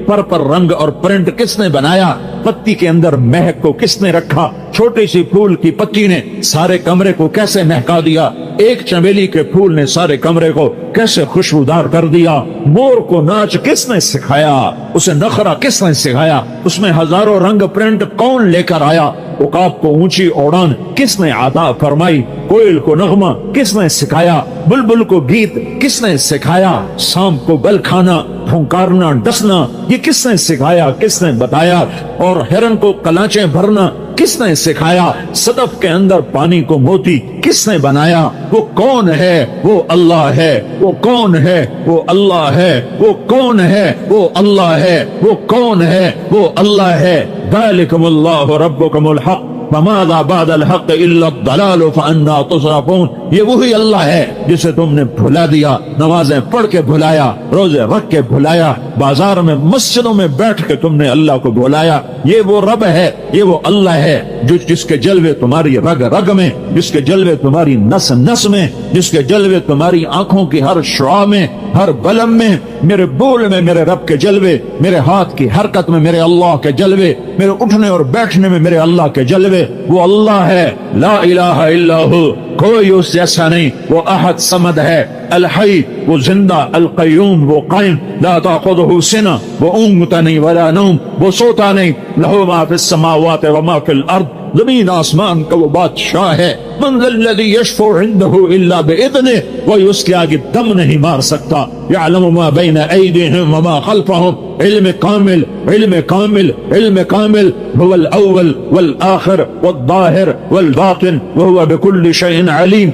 پر رنگ اور پرنٹ کس نے بنایا؟ پتی کے اندر مہک کو کس نے رکھا؟ چھوٹی سی پھول کی پتی نے سارے کمرے کو کیسے مہکا دیا؟ ایک چمیلی کے پھول نے سارے کمرے کو کیسے خوشبودار کر دیا؟ مور کو ناچ کس نے سکھایا؟ اسے نخرا کس نے سکھایا؟ اس میں ہزاروں رنگ پرنٹ کون لے کر آیا؟ عقاب کو اونچی اڑان کس نے عطا فرمائی؟ کوئل کو نغمہ کس نے سکھایا؟ بلبل کو گیت کس نے سکھایا؟ سانپ کو بل کھانا، پھنکارنا، ڈسنا، یہ کس نے سکھایا، کس نے بتایا؟ اور ہرن کو کلاچیں بھرنا کس نے سکھایا؟ صدف کے اندر پانی کو موتی کس نے بنایا؟ وہ کون ہے؟ وہ اللہ ہے۔ وہ کون ہے؟ وہ اللہ ہے۔ وہ کون ہے؟ وہ اللہ ہے۔ وہ کون ہے؟ وہ اللہ ہے۔ ذالکم اللہ ربکم الحق فماذا بعد الحق الا الضلال فانا تصرفون، یہ وہی اللہ ہے جسے تم نے بھلا دیا، نمازیں پڑھ کے بھلایا، روزے رکھ کے بھلایا، بازار میں مسجدوں میں بیٹھ کے تم نے اللہ کو بھلایا۔ یہ وہ رب ہے، یہ وہ اللہ ہے جس کے جلوے تمہاری رگ رگ میں، جس کے جلوے تمہاری نس نس میں، جس کے جلوے تمہاری آنکھوں کی ہر شعاع میں، ہر بلم میں، میرے بول میں میرے رب کے جلوے، میرے ہاتھ کی حرکت میں میرے اللہ کے جلوے، میرے اٹھنے اور بیٹھنے میں میرے اللہ کے جلوے۔ وہ اللہ ہے، لا الہ الا ہو، کوئی اس جیسا نہیں، وہ احد صمد ہے، الحی وہ زندہ، القیوم وہ قائم، لا تاخذہ سنہ وہ اونگتا نہیں ولا نوم، وہ سوتا نہیں، لہو ما فی السماوات وما فی الارض، زمین آسمان کا وہ بادشاہ ہے۔ من ذا الذی یشفع عنده الا باذنہ، کوئی اس کے آگے دم نہیں مار سکتا۔ یعلم ما بین ایدیہم وما خلفہم، علم کامل، علم کامل، علم کامل، هو الاول والآخر والظاہر والباطن وهو بكل شيء علیم۔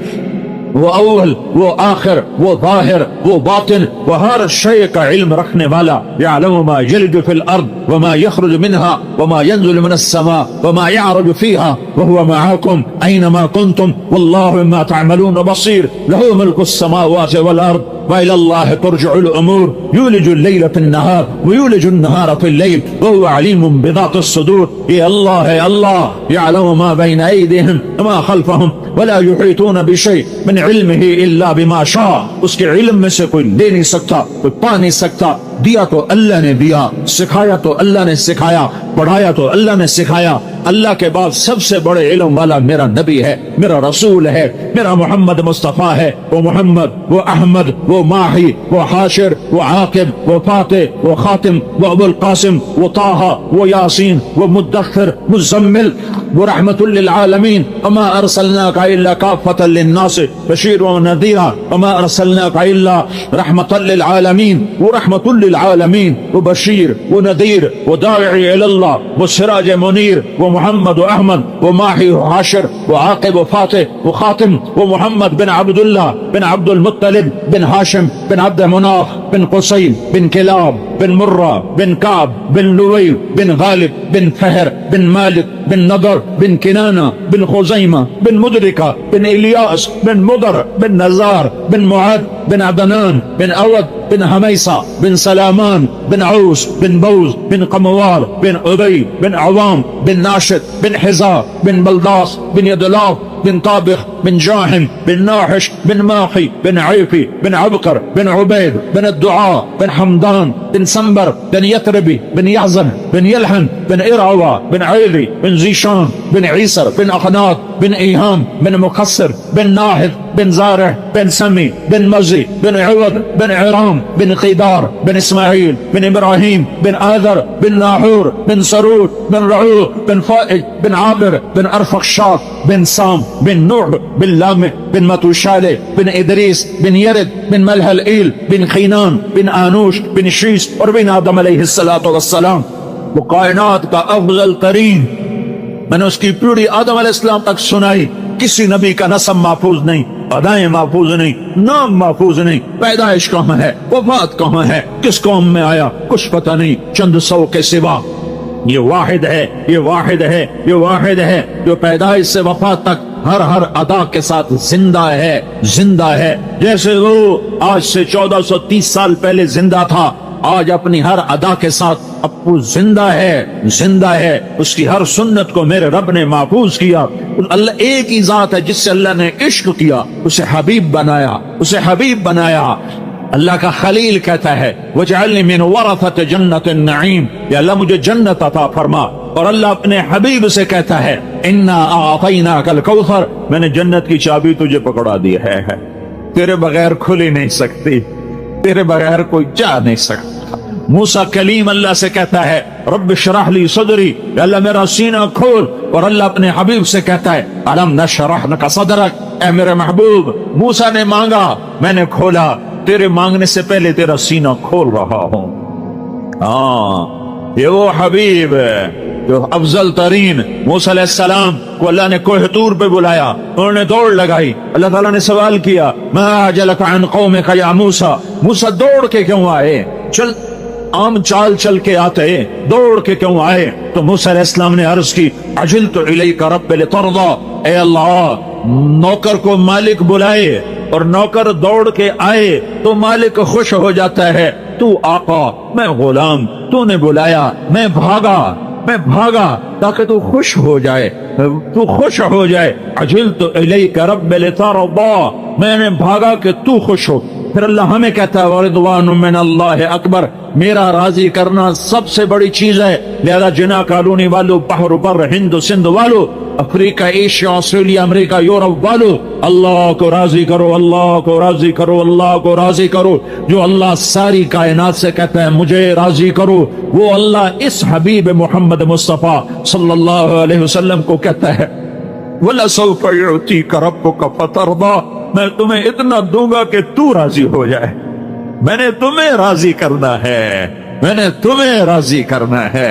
وہ اول وہ آخر وہ ظاہر وہ باطن وہ ہر شے کا علم رکھنے والا. یعلم ما یلج فی الارض وما یخرج منها وما ينزل من السماء وما يعرج فيها وهو معكم أينما كنتم والله بما تعملون بصير. له ملك السماوات والأرض وإلى الله ترجع الأمور. يولج الليل في النهار ويولج النهار في الليل وهو عليم بذات الصدور. يا الله يعلم ما بين أيديهم وما خلفهم ولا يحيطون بشيء من علمه إلا بما شاء. اس کے علم میں سے کوئی لے نہیں سکتا, کوئی پا نہیں سکتا. دیا تو اللہ نے دیا, سکھایا تو اللہ نے سکھایا, پڑھایا تو اللہ نے سکھایا. اللہ کے بعد سب سے بڑے علم والا میرا نبی ہے, میرا رسول ہے, میرا محمد مصطفیٰ ہے. وہ محمد, وہ احمد, وہ ماہی, وہ حاشر, وہ عاقب, وہ فاتح, وہ خاتم, وہ ابو القاسم, وہ طٰہٰ, وہ یاسین, وہ مدثر, مزمل, وہ رحمت للعالمین. وما ارسلناک الا کافۃ للناس بشیرا ونذیرا وما ارسلناک الا رحمۃ للعالمین. وہ رحمت للعالمین, وہ بشیر, وہ نذیر, وہ داعی الی اللہ, وہ سراج منیر, وہ محمد و احمد, وہ ماہی و حاشر, وہ عاقب و فاتح, وہ خاتم, وہ محمد بن عبداللہ بن عبد المطلب بن ہاشم بن عبد مناف بن قصی بن کلاب بن مرہ بن کعب بن لوی بن غالب بن فہر بن مالک بن نضر بن کنانہ بن خزیمہ بن مدرکہ بن الیاس بن مضر بن نزار بن معد بن عدنان بن اود بن حمیسہ بن سلامان بن عوس بن بوز بن قموار بن عبی بن عوام بن ناشد بن حزار بن بلداس بن یدلاف بن طابخ بن جاحم بن ناحش بن ماحي بن عيفي بن عبقر بن عبيد بن الدعاء بن حمدان بن سنبر بن يثربي بن يحزن بن يلحن بن إرعوى بن عيلي بن زيشان بن عيسر بن أخناط بن إيهام بن مكسر بن ناهض بن زارع بن سمي بن مزي بن عوض بن عرام بن قيدار بن إسماعيل بن إبراهيم بن آذر بن ناحور بن سرود بن رعوق بن فائج بن عابر بن أرفخشاد بن سام بن نوح بن لامع بن متوشالة بن إدريس بن يرد بن ملهلئيل بن خينان بن آنوش بن شيس اور بن آدم علیہ الصلاۃ والسلام. وہ کائنات کا افضل ترین, میں نے اس کی پیڑھی آدم علیہ السلام تک سنائی. کسی نبی کا نسب محفوظ نہیں, ادائیں محفوظ نہیں, نام محفوظ نہیں, پیدائش کہاں ہے, وفات کہاں ہے, کس قوم میں آیا, کچھ پتہ نہیں, چند سو کے سوا. یہ واحد ہے, یہ واحد ہے, یہ واحد ہے جو پیدائش سے وفات تک ہر ادا کے ساتھ زندہ ہے, زندہ ہے. جیسے وہ آج سے 1430 سال پہلے زندہ تھا, آج اپنی ہر ادا کے ساتھ ابو زندہ ہے, زندہ ہے. اس کی ہر سنت کو میرے رب نے محفوظ کیا. اللہ ایک ہی ذات ہے جس سے اللہ نے عشق کیا, اسے حبیب بنایا, اسے حبیب بنایا. اللہ کا خلیل کہتا ہے وَجْعَلْنِي مِنْ وَرَثَةِ جَنَّةِ النَّعِيمِ, یا اللہ مجھے جنت عطا فرما. اور اللہ اپنے حبیب سے کہتا ہے اِنَّا أَعْطَيْنَاكَ الْكَوْثَرَ, میں نے جنت کی چابی تجھے پکڑا دی ہے, تیرے بغیر کھل ہی نہیں سکتی, تیرے بغیر کوئی جا نہیں سکتا. موسیٰ کلیم اللہ سے کہتا ہے رب اشرح لی صدری, اللہ میرا سینہ کھول. اور اللہ اپنے حبیب سے کہتا ہے الم نشرح لک صدرک, اے میرے محبوب موسیٰ نے مانگا میں نے کھولا, تیرے مانگنے سے پہلے تیرا سینہ کھول رہا ہوں. یہ وہ حبیب ہے جو افضل ترین. موسیٰ علیہ السلام کو اللہ نے کوہ طور پہ بلایا, انہوں نے دوڑ لگائی. اللہ تعالیٰ نے سوال کیا ما اعجلک عن قومک یا موسیٰ, موسیٰ دوڑ کے کیوں آئے, چل عام چال چل کے آتے, دوڑ کے کیوں آئے؟ تو موسیٰ علیہ السلام نے عرض کی عجلت الیک رب لترضی, اے اللہ نوکر کو مالک بلائے اور نوکر دوڑ کے آئے تو مالک خوش ہو جاتا ہے. تو آقا میں غلام, تو نے بلایا میں بھاگا تاکہ تو خوش ہو جائے, تو خوش ہو جائے. عجلت الیک رب لترضی, میں نے بھاگا کہ تو خوش ہو. پھر اللہ ہمیں کہتا ہے وَرِضْوَانٌ مِّنَ اللَّهِ اکبر, میرا راضی کرنا سب سے بڑی چیز ہے. لہذا جنا کالونی والو, بحر بر, ہند سندھ والو, افریقہ, ایشیا, آسٹریلیا, امریکہ, یورپ والو, اللہ کو راضی کرو, اللہ کو راضی کرو, اللہ کو راضی کرو. جو اللہ ساری کائنات سے کہتا ہے مجھے راضی کرو, وہ اللہ اس حبیب محمد مصطفیٰ صلی اللہ علیہ وسلم کو کہتا ہے وَلَسَوْفَ يُعْتِيكَ رَبُّكَ فَتَرْضَىٰ, میں تمہیں اتنا دوں گا کہ تو راضی ہو جائے. میں نے تمہیں راضی کرنا ہے, میں نے تمہیں راضی کرنا ہے.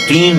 3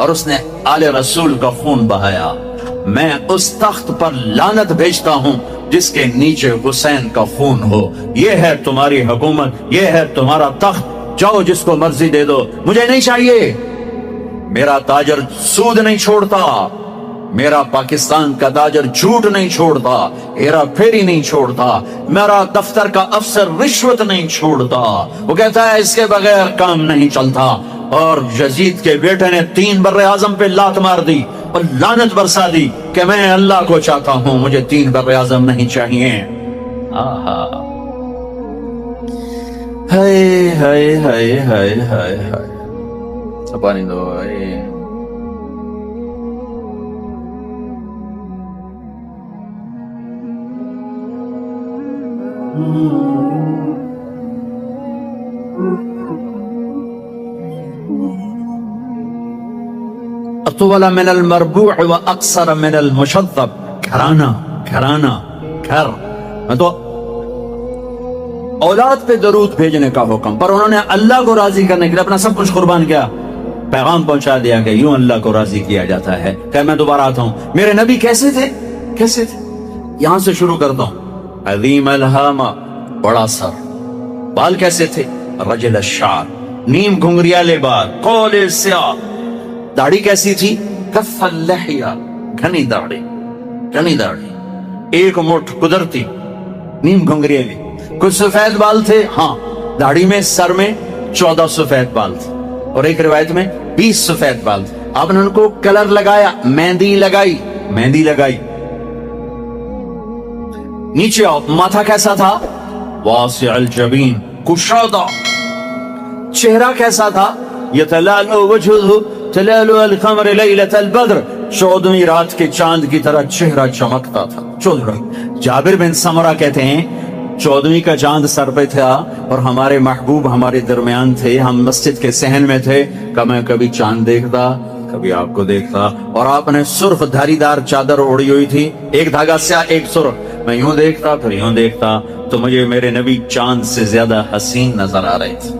اور اس نے آل رسول کا خون بہایا، میں اس تخت پر لعنت بھیجتا ہوں جس کے نیچے حسین کا خون ہو۔ یہ ہے تمہاری حکومت، یہ ہے تمہارا تخت، جاؤ جس کو مرضی دے دو، مجھے نہیں چاہیے۔ میرا تاجر سود نہیں چھوڑتا، میرا پاکستان کا تاجر جھوٹ نہیں چھوڑتا، ہیرا پھیری نہیں چھوڑتا، میرا دفتر کا افسر رشوت نہیں چھوڑتا۔ وہ کہتا ہے اس کے بغیر کام نہیں چلتا۔ اور یزید کے بیٹے نے 3 بر اعظم پہ لات مار دی اور لعنت برسا دی کہ میں اللہ کو چاہتا ہوں، مجھے 3 بر اعظم نہیں چاہیے۔ آہا، ہائے ہائے ہائے ہائے ہائے ہائے، پانی دو۔ اطول من المربوع واقصر من المشذب، گھرانہ گھر۔ میں تو اولاد پہ درود بھیجنے کا حکم، پر انہوں نے اللہ کو راضی کرنے کے لیے اپنا سب کچھ قربان کیا، پیغام پہنچا دیا کہ یوں اللہ کو راضی کیا جاتا ہے۔ کہ میں دوبارہ آتا ہوں، میرے نبی کیسے تھے؟ یہاں سے شروع کرتا ہوں۔ عظیم الہامہ، بڑا سر، بال کیسے تھے؟ رجل الشعر، نیم گھنگریالے بال، قول سیاہ۔ داڑھی کیسی تھی؟ کف اللحیہ، گھنی داڑھی، ایک مٹھ قدرتی، نیم گھنگریالے۔ کچھ سفید بال تھے، ہاں، داڑھی میں، سر میں 14 سفید بال تھے، اور ایک روایت میں 20 سفید بال تھے۔ آپ نے ان کو کلر لگایا، مہندی لگائی۔ نیچے آؤ، ماتھا کیسا تھا؟ واسع الجبین، کشادہ۔ چہرہ کیسا تھا؟ یتلالو وجہہ تلالو القمر لیلۃ البدر، 14ویں رات کے چاند کی طرح چہرہ چمکتا تھا۔ جابر بن سمرہ کہتے ہیں 14ویں کا چاند سر پہ تھا اور ہمارے محبوب ہمارے درمیان تھے، ہم مسجد کے صحن میں تھے، کہ میں کبھی چاند دیکھتا، کبھی آپ کو دیکھتا، اور آپ نے سرخ دھاری دار چادر اوڑھی ہوئی تھی، ایک دھاگا سیاہ ایک سرخ، میں یوں دیکھتا پھر یوں دیکھتا، تو مجھے میرے نبی چاند سے زیادہ حسین نظر آ رہے تھے۔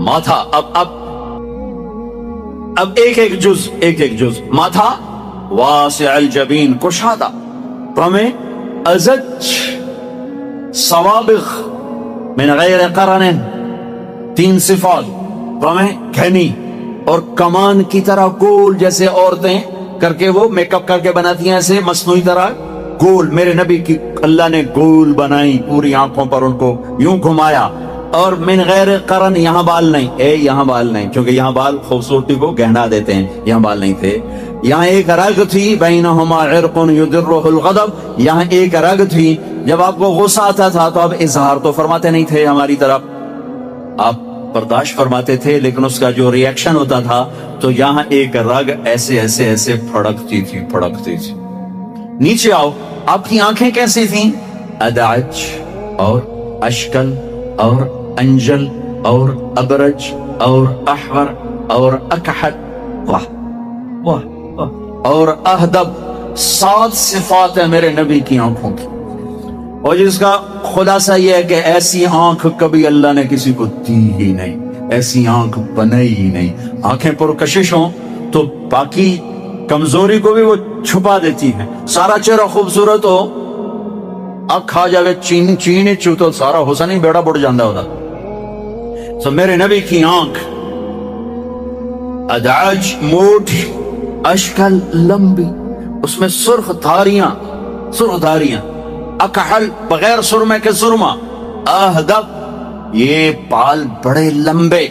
ماتھا، اب ایک ایک جز۔ ماتھا واسع الجبین، کشادہ، میں ازج صوابغ من غیر قرن، 3 صفات، میں گھنی اور کمان کی طرح گول، جیسے عورتیں کر کے وہ میک اپ کر کے بناتی ہیں ایسے مصنوعی طرح گول، میرے نبی کی اللہ نے گول بنائی، پوری آنکھوں پر ان کو یوں گھمایا۔ اور من غیر قرن، یہاں بال نہیں، کیونکہ یہاں بال خوبصورتی کو گہنا دیتے ہیں، یہاں بال نہیں تھے۔ یہاں ایک رگ تھی، بینہما عرق یدرہ الغضب، یہاں ایک رگ تھی، جب آپ کو غصہ آتا تھا تو آپ اظہار تو فرماتے نہیں تھے ہماری طرف، آپ برداشت فرماتے تھے، لیکن اس کا جو ری ایکشن ہوتا تھا تو یہاں ایک رگ ایسے پھڑکتی تھی۔ نیچے آؤ، آپ کی آنکھیں کیسی تھیں؟ ادعج اور اشکل اور انجل اور ابرج اور احور اور اکحل، واہ، اور اہدب، 7 صفات ہیں میرے نبی کی آنکھوں کی، اور جس کا خلاصہ یہ ہے کہ ایسی آنکھ کبھی اللہ نے کسی کو دی ہی نہیں، ایسی آنکھ بنائی ہی نہیں۔ آنکھیں پرکشش ہوں تو باقی کمزوری کو بھی وہ چھپا دیتی ہیں، سارا چہرہ خوبصورت ہو، اکھ آ جاوے چین چوتو سارا حسن ہی بیڑا بڑھ جاندہ ہوتا۔ سو میرے نبی کی آنکھ ادعج، موٹ، اشکل، لمبی، اس میں سرخ دھاریاں، اکحل، بغیر سرمے کے سرما، اہدب، یہ بال بڑے لمبے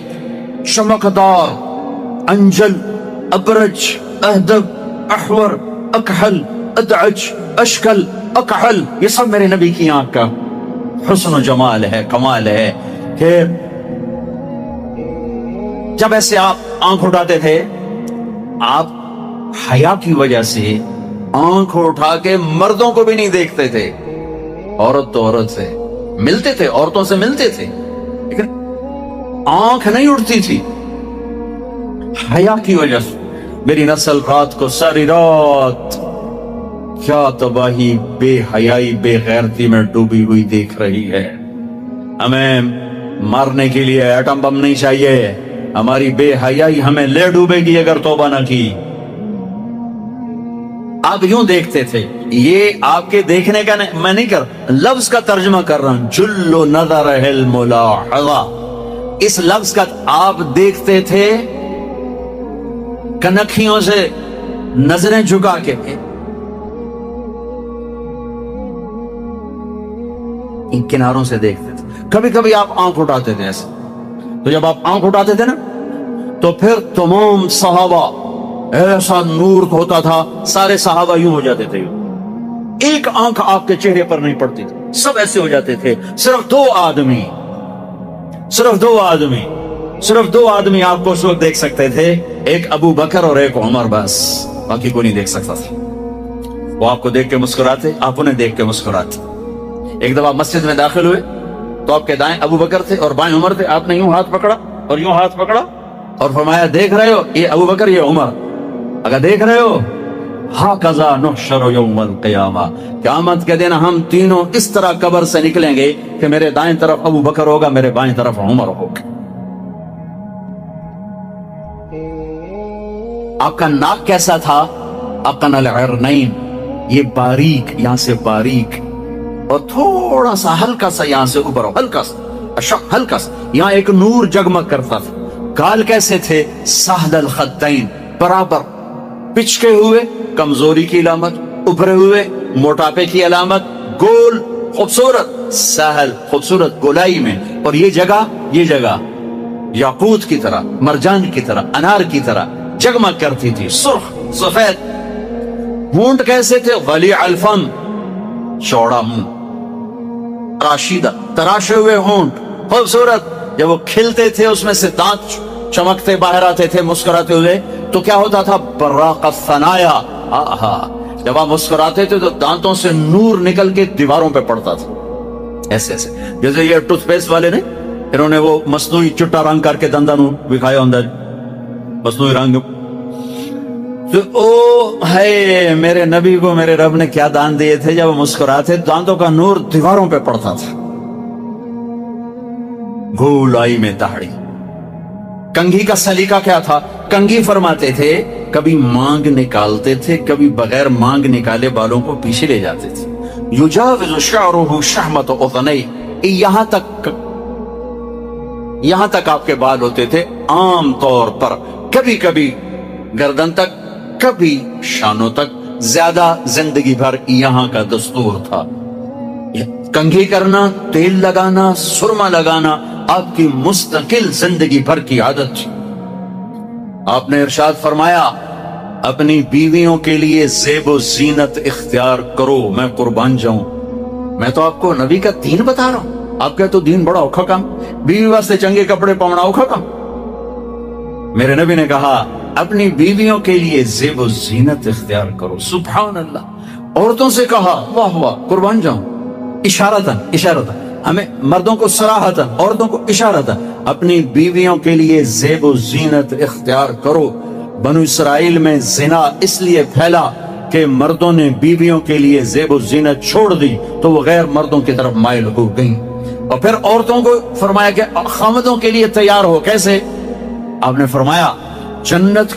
چمکدار، انجل، ابرج، اہدب، احور، اکحل، ادعج، اشکل، اکحل، یہ سب میرے نبی کی آنکھ کا حسن و جمال ہے، کمال ہے کہ جب ایسے آپ آنکھ اٹھاتے تھے، آپ حیا کی وجہ سے آنکھ اٹھا کے مردوں کو بھی نہیں دیکھتے تھے، عورت تو عورت سے ملتے تھے، عورتوں سے ملتے تھے، لیکن آنکھ نہیں اٹھتی تھی حیا کی وجہ سے۔ میری نسل رات کو ساری رات کیا تباہی، بے حیائی، بے غیرتی میں ڈوبی ہوئی دیکھ رہی ہے۔ ہمیں مارنے کے لیے ایٹم بم نہیں چاہیے، ہماری بے حیائی ہمیں لے ڈوبے گی اگر توبہ نہ کی. آپ یوں دیکھتے تھے. یہ آپ کے دیکھنے کا میں نہیں کر لفظ کا ترجمہ کر رہا ہوں. جل نظر الملاحظہ، اس لفظ کا آپ دیکھتے تھے کنکھیوں سے نظریں جھکا کے. ان کناروں سے دیکھتے تھے. کبھی کبھی آپ آنکھ اٹھاتے تھے ایسے. تو جب آپ آنکھ اٹھاتے تھے نا تو پھر تمام صحابہ ایسا نور ہوتا تھا، سارے صحابہ یوں ہو جاتے تھے. ایک آنکھ آپ کے چہرے پر نہیں پڑتی تھی، سب ایسے ہو جاتے تھے. صرف دو آدمی آپ کو اس وقت دیکھ سکتے تھے، ایک ابو بکر اور ایک عمر، بس باقی کوئی نہیں دیکھ سکتا تھا. وہ آپ کو دیکھ کے مسکراتے، آپ انہیں دیکھ کے مسکراتے. ایک دفعہ مسجد میں داخل ہوئے تو آپ کے دائیں ابو بکر تھے اور بائیں عمر تھے. آپ نے یوں ہاتھ پکڑا اور یوں ہاتھ پکڑا اور فرمایا دیکھ رہے ہو یہ ابو بکر یہ عمر، اگر دیکھ رہے ہو ہاکذا نحشر یوم القیامہ، قیامت کے دن ہم تینوں اس طرح قبر سے نکلیں گے کہ میرے دائیں طرف ابو بکر ہوگا، میرے بائیں طرف عمر ہوگا. آپ کا ناک کیسا تھا؟ اقن العرنین، یہ باریک، یہاں سے باریک اور تھوڑا سا ہلکا سا یہاں سے اوپر، ہلکا سا یہاں ایک نور جگمگ کرتا تھا. گال کیسے تھے؟ سہل الخدین، برابر پچکے ہوئے، کمزوری کی علامت، ابھرے ہوئے موٹاپے کی علامت، گول خوبصورت، سہل خوبصورت گولائی میں. اور یہ جگہ یاقوت کی طرح، مرجان کی طرح، انار کی طرح جگمگ کرتی تھی، سرخ سفید. ہونٹ کیسے تھے؟ ولیع الفم، چوڑا منہ، راشدہ، تراشے ہوئے ہونٹ، خوبصورت. جب وہ کھلتے تھے اس میں سے دانت چمکتے باہر آتے تھے مسکراتے ہوئے تو کیا ہوتا تھا؟ براق الثنایا. جب آپ مسکراتے تھے تو دانتوں سے نور نکل کے دیواروں پہ پڑتا تھا ایسے ایسے. جیسے یہ ٹوتھ پیسٹ والے نے، انہوں نے وہ مصنوعی چٹا رنگ کر کے دنداں نو دکھایا اندر مصنوعی رنگ. تو او ہے میرے نبی کو میرے رب نے کیا دان دیے تھے، جب وہ مسکراتے دانتوں کا نور دیواروں پہ پڑتا تھا. گولائی میں داڑھی. کنگھی کا سلیقہ کیا تھا؟ کنگھی فرماتے تھے کبھی مانگ نکالتے تھے، کبھی بغیر مانگ نکالے بالوں کو پیچھے لے جاتے تھے. یجاوز شعرہ شحمۃ اذنی، یہاں تک آپ کے بال ہوتے تھے عام طور پر، کبھی کبھی گردن تک، کبھی شانوں تک، زیادہ زندگی بھر یہاں کا دستور تھا. کنگھی کرنا، تیل لگانا، سرما لگانا آپ کی مستقل زندگی بھر کی عادت تھی. آپ نے ارشاد فرمایا اپنی بیویوں کے لیے زیب و زینت اختیار کرو، میں قربان جاؤں. میں تو آپ کو نبی کا دین بتا رہا ہوں، آپ کا تو دین بڑا اوکھا کام، بیوی واسطے چنگے کپڑے پاؤنا اوکھا کام. میرے نبی نے کہا اپنی بیویوں کے لیے زیب و زینت اختیار کرو. سبحان اللہ. عورتوں سے کہا واہ واہ قربان جاؤں، اشارتاً ہمیں مردوں کو صراحتاً، عورتوں کو اشارتاً اپنی بیویوں کے لیے زیب و زینت اختیار کرو. بنو اسرائیل میں زنا اس لیے پھیلا کہ مردوں نے بیویوں کے لیے زیب و زینت چھوڑ دی تو وہ غیر مردوں کی طرف مائل ہو گئیں. اور پھر عورتوں کو فرمایا کہ خامدوں کے لیے تیار ہو. کیسے؟ آپ نے فرمایا جنت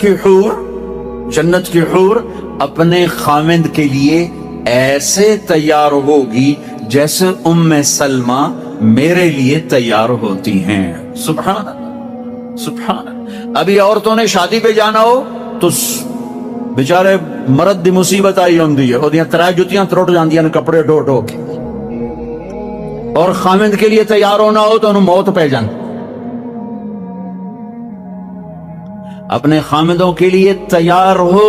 کی حور اپنے خامد کے لیے ایسے تیار ہوگی جیسے ام سلمہ میرے لیے تیار ہوتی ہیں. سبحان اللہ. ابھی عورتوں نے شادی پہ جانا ہو تو بیچارے مرد دی مصیبت آئی ہوندی ہے، اودیاں ترائے جتیاں ترٹ جاندیاں نے کپڑے ڈھو ڈھو کے، اور خامد کے لیے تیار ہونا ہو تو انہوں موت پہ جان. اپنے خامدوں کے لیے تیار ہو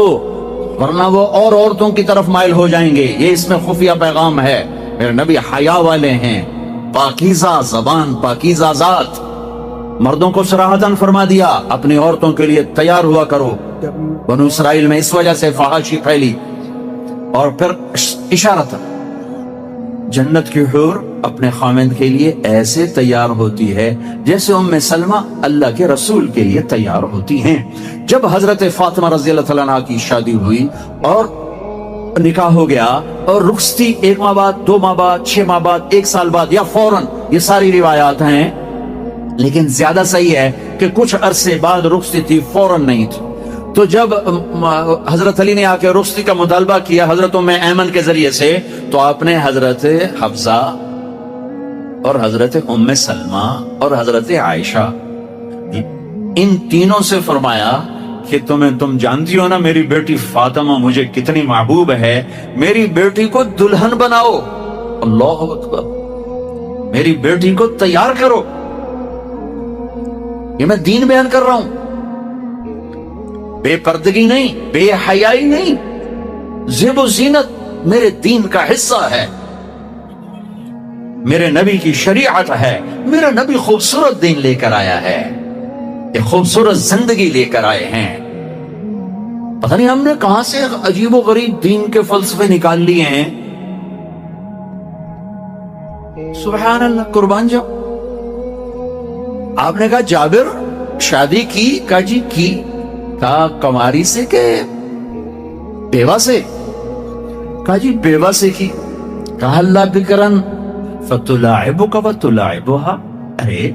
ورنہ وہ اور عورتوں کی طرف مائل ہو جائیں گے. یہ اس میں خفیہ پیغام ہے. میرے نبی حیا والے ہیں، پاکیزہ زبان، پاکیزہ ذات. مردوں کو صراحتاً فرما دیا اپنی عورتوں کے لیے تیار ہوا کرو. بنو اسرائیل میں اس وجہ سے فحاشی پھیلی. اور پھر اشارتاً جنت کی حور اپنے خامد کے لیے ایسے تیار ہوتی ہے جیسے ام سلمہ اللہ کے رسول کے لیے تیار ہوتی ہیں. جب حضرت فاطمہ رضی اللہ تعالیٰ عنہ کی شادی ہوئی اور نکاح ہو گیا اور رخصتی 1 ماہ بعد، 2 ماہ بعد، 6 ماہ بعد، 1 سال بعد یا فوراً، یہ ساری روایات ہیں، لیکن زیادہ صحیح ہے کہ کچھ عرصے بعد رخصتی تھی، فوراً نہیں تھی. تو جب حضرت علی نے آ کے رخصتی کا مطالبہ کیا حضرت ام ایمن کے ذریعے سے، تو آپ نے حضرت حفصہ اور حضرت ام سلمہ اور حضرت عائشہ ان تینوں سے فرمایا کہ تم جانتی ہو نا میری بیٹی فاطمہ مجھے کتنی محبوب ہے، میری بیٹی کو دلہن بناؤ. اللہ اکبر، میری بیٹی کو تیار کرو. یہ میں دین بیان کر رہا ہوں، بے پردگی نہیں، بے حیائی نہیں، زیب و زینت میرے دین کا حصہ ہے، میرے نبی کی شریعت ہے. میرا نبی خوبصورت دین لے کر آیا ہے، ایک خوبصورت زندگی لے کر آئے ہیں. پتہ نہیں ہم نے کہاں سے عجیب و غریب دین کے فلسفے نکال لیے ہیں. سبحان اللہ، قربان جاؤ. آپ نے کہا جابر شادی کی؟ کہا جی کی. کہا کماری سے کہ بیوہ سے؟ کہا جی بیوہ سے کی. کہا اللہ بکرن فتلاعبک وتلاعبها. ارے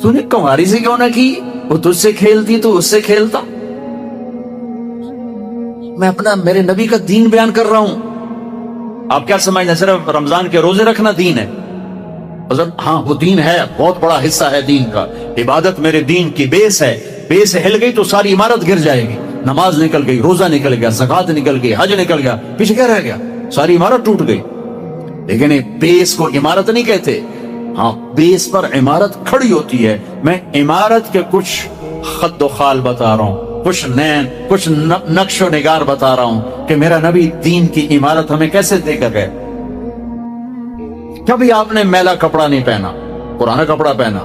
تو نے کماری سے کیوں نہ کی؟ وہ تجھ سے کھیلتی تو اس سے کھیلتا. میں اپنا میرے نبی کا دین بیان کر رہا ہوں. آپ کیا سمجھنا صرف رمضان کے روزے رکھنا دین ہے؟ ہاں وہ دین ہے، بہت بڑا حصہ ہے دین کا. عبادت میرے دین کی بیس ہے، بیس ہل گئی تو ساری عمارت گر جائے گی. نماز نکل گئی، روزہ نکل گیا، زکوٰۃ نکل گئی، حج نکل گیا، پیچھے کیا رہ گیا؟ ساری عمارت ٹوٹ گئی. لیکن بیس کو عمارت نہیں کہتے. ہاں بیس پر عمارت کھڑی ہوتی ہے. میں عمارت کے کچھ خط و خال بتا رہا ہوں، کچھ نقش و نگار بتا رہا ہوں کہ میرا نبی دین کی عمارت ہمیں کیسے دے کر گئے. کبھی آپ نے میلا کپڑا نہیں پہنا، پرانا کپڑا پہنا،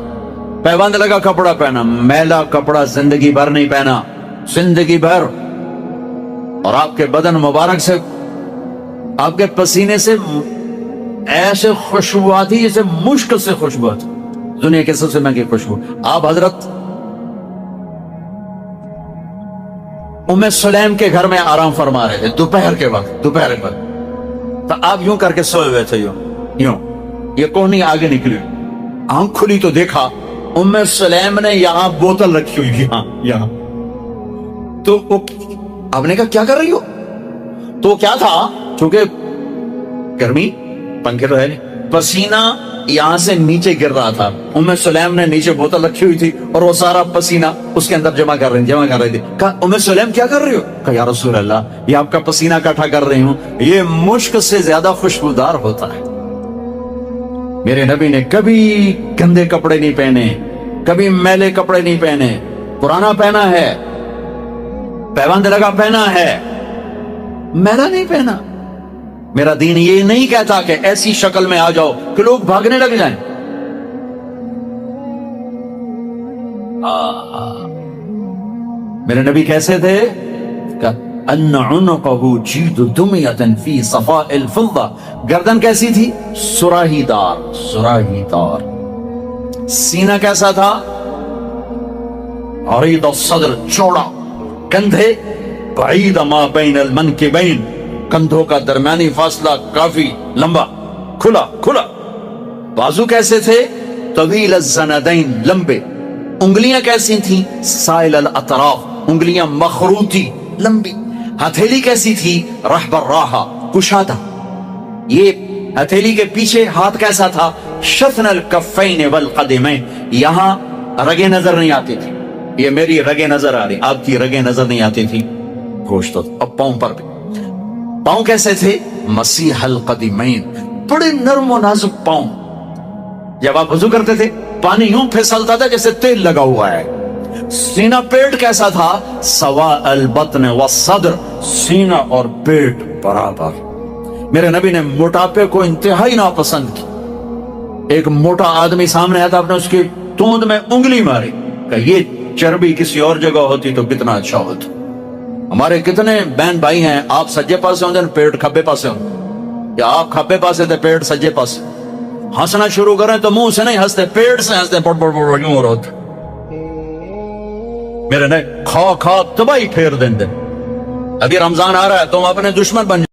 پیوند لگا کپڑا پہنا. میلا کپڑا زندگی بھر نہیں پہنا، زندگی بھر. اور آپ کے بدن مبارک سے، آپ کے پسینے سے ایسے خوشبو آتی جیسے مشک سے خوشبو آتی، دنیا کے سب سے مہنگی خوشبو. آپ حضرت ام سلیم کے گھر میں آرام فرما رہے تھے دوپہر کے وقت. تو آپ یوں کر کے سوئے ہوئے تھے، یوں یہ کونی آگے نکلی، آنکھ کھلی تو دیکھا ام سلیم نے یہاں بوتل رکھی ہوئی، یہاں. تو آپ نے کہا کیا کر رہی ہو؟ تو کیا تھا، چونکہ گرمی، پنکھے تو ہے نہیں، پسینہ یہاں سے نیچے گر رہا تھا. ام سلیم نے نیچے بوتل رکھی ہوئی تھی اور وہ سارا پسینہ اس کے اندر جمع کر رہی تھی. کہا ام سلیم کیا کر رہی ہو؟ کہا یا رسول اللہ یہ آپ کا پسینہ اکٹھا کر رہی ہوں، یہ مشک سے زیادہ خوشبودار ہوتا ہے. میرے نبی نے کبھی گندے کپڑے نہیں پہنے، کبھی میلے کپڑے نہیں پہنے. پرانا پہنا ہے، پیوند لگا پہنا ہے، میلا نہیں پہنا. میرا دین یہ نہیں کہتا کہ ایسی شکل میں آ جاؤ کہ لوگ بھاگنے لگ جائیں. میرے نبی کیسے تھے؟ ان عنقه جید دمیۃ فی صفاء الفضہ. گردن کیسی تھی؟ سراہی دار. سینہ کیسا تھا؟ عریض الصدر، چوڑا. کندھے بعید ما بین المنکبین، کندھوں کا درمیانی فاصلہ کافی لمبا، کھلا. بازو کیسے تھے؟ طویل الزندین، لمبے. انگلیاں کیسی تھیں؟ سائل الاطراف، انگلیاں مخروطی، لمبی. ہتھیلی کیسی تھی؟ رحب الراحہ، کشادہ. یہ ہتھیلی کے پیچھے ہاتھ کیسا تھا؟ شثن الکفین والقدمین، یہاں رگیں نظر نہیں آتی تھی. یہ میری رگیں نظر آ رہی، آپ کی رگیں نظر نہیں آتی تھی. گوشت. اب پاؤں پر بھی، پاؤں کیسے تھے؟ مسیح القدمین، بڑے نرم و نازک پاؤں. جب آپ وضو کرتے تھے پانی یوں پھسلتا تھا جیسے تیل لگا ہوا ہے. سینہ پیٹ کیسا تھا؟ سواء البطن والصدر، سینہ اور پیٹ برابر. میرے نبی نے موٹاپے کو انتہائی ناپسند کی. ایک موٹا آدمی سامنے آیا تھا، آپ نے اس کی توند میں انگلی ماری، کہ یہ چربی کسی اور جگہ ہوتی تو کتنا اچھا ہوتا. ہمارے کتنے بہن بھائی ہیں، آپ سجے پاسے ہوتے ہیں پیٹ کھبے پاسے ہوتے، یا آپ کھبے پاسے تھے پیٹ سجے پاسے. ہنسنا شروع کریں تو منہ سے نہیں ہنستے، پیٹ سے ہنستے، پڑ پڑ پڑ یوں ہو رہا. میرے نے کھا تباہی پھیر دیں. ابھی رمضان آ رہا ہے، تم اپنے دشمن بن